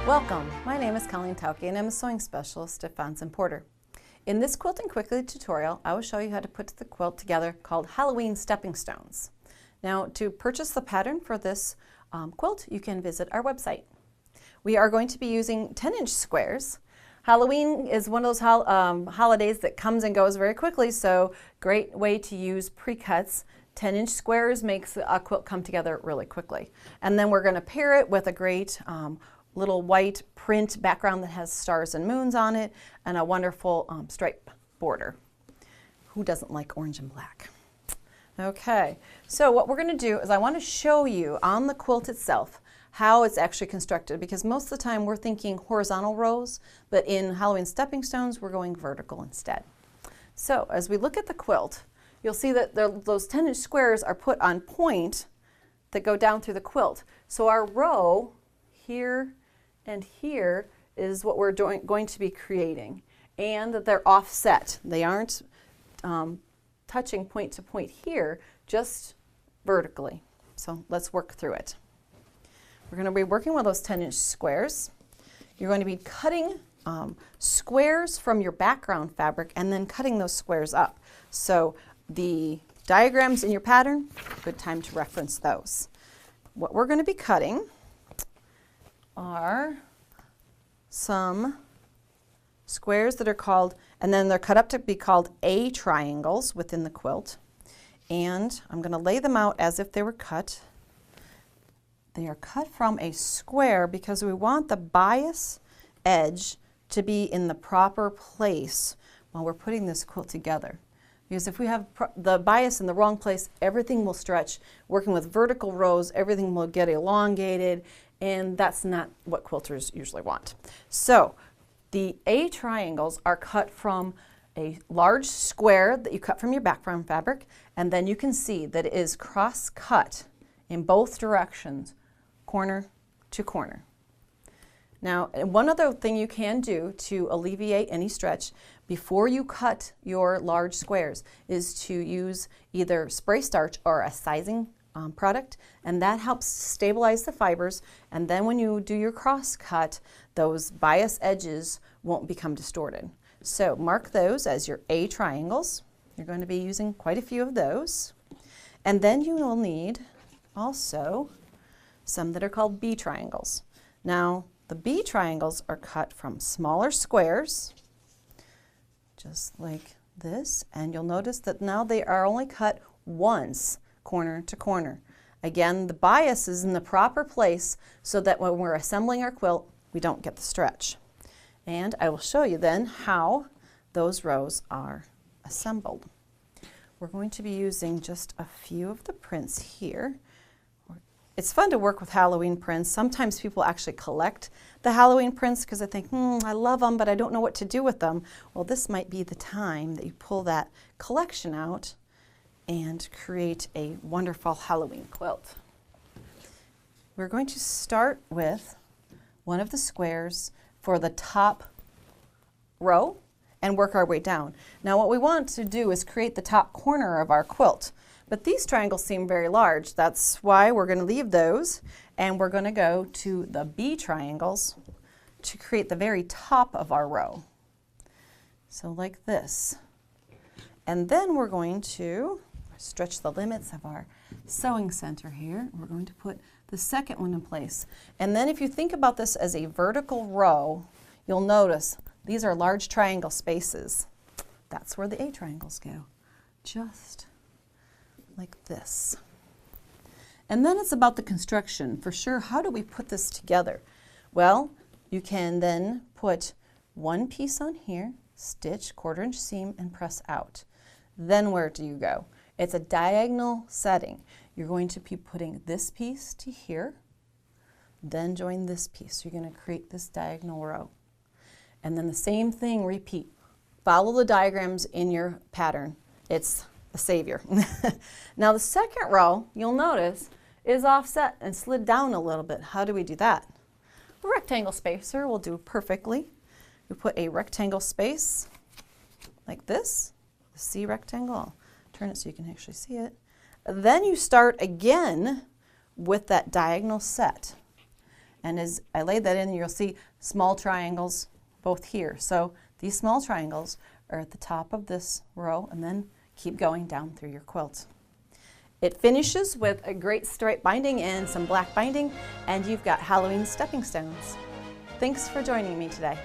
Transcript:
Welcome, my name is Colleen Tauke and I'm a sewing specialist at Sorensen Porter. In this Quilting Quickly tutorial, I will show you how to put the quilt together called Halloween Stepping Stones. Now, to purchase the pattern for this quilt, you can visit our website. We are going to be using 10-inch squares. Halloween is one of those holidays that comes and goes very quickly, so great way to use pre-cuts. 10-inch squares makes a quilt come together really quickly. And then we're going to pair it with a great little white print background that has stars and moons on it and a wonderful stripe border. Who doesn't like orange and black? Okay, so what we're going to do is I want to show you on the quilt itself how it's actually constructed, because most of the time we're thinking horizontal rows, but in Halloween Stepping Stones we're going vertical instead. So as we look at the quilt, you'll see that those 10-inch squares are put on point that go down through the quilt. So our row here and here is what we're going to be creating, and that they're offset. They aren't touching point to point here, just vertically. So let's work through it. We're going to be working with those 10-inch squares. You're going to be cutting squares from your background fabric and then cutting those squares up. So the diagrams in your pattern, good time to reference those. What we're going to be cutting are some squares that are called, and then they're cut up to be called A triangles within the quilt. And I'm going to lay them out as if they were cut. They are cut from a square because we want the bias edge to be in the proper place while we're putting this quilt together. Because if we have the bias in the wrong place, everything will stretch. Working with vertical rows, everything will get elongated, and that's not what quilters usually want. So the A triangles are cut from a large square that you cut from your background fabric, and then you can see that it is cross-cut in both directions, corner to corner. Now, one other thing you can do to alleviate any stretch before you cut your large squares is to use either spray starch or a sizing product, and that helps stabilize the fibers, and then when you do your cross cut, those bias edges won't become distorted. So mark those as your A triangles. You're going to be using quite a few of those. And then you will need also some that are called B triangles. Now, the B triangles are cut from smaller squares, just like this, and you'll notice that now they are only cut once, corner to corner. Again, the bias is in the proper place so that when we're assembling our quilt, we don't get the stretch. And I will show you then how those rows are assembled. We're going to be using just a few of the prints here. It's fun to work with Halloween prints. Sometimes people actually collect the Halloween prints because they think, I love them, but I don't know what to do with them. Well, this might be the time that you pull that collection out and create a wonderful Halloween quilt. We're going to start with one of the squares for the top row and work our way down. Now what we want to do is create the top corner of our quilt. But these triangles seem very large. That's why we're going to leave those, and we're going to go to the B triangles to create the very top of our row. So like this. And then we're going to stretch the limits of our sewing center here. We're going to put the second one in place. And then if you think about this as a vertical row, you'll notice these are large triangle spaces. That's where the A triangles go. Just like this. And then it's about the construction. For sure, how do we put this together? Well, you can then put one piece on here, stitch, 1/4 inch seam, and press out. Then where do you go? It's a diagonal setting. You're going to be putting this piece to here, then join this piece. You're going to create this diagonal row. And then the same thing, repeat. Follow the diagrams in your pattern. It's a savior. Now the second row, you'll notice, is offset and slid down a little bit. How do we do that? A rectangle spacer will do perfectly. We put a rectangle space like this, the C rectangle. I'll turn it so you can actually see it. Then you start again with that diagonal set. And as I lay that in, you'll see small triangles both here. So these small triangles are at the top of this row, and then keep going down through your quilt. It finishes with a great stripe binding and some black binding, and you've got Halloween stepping stones. Thanks for joining me today.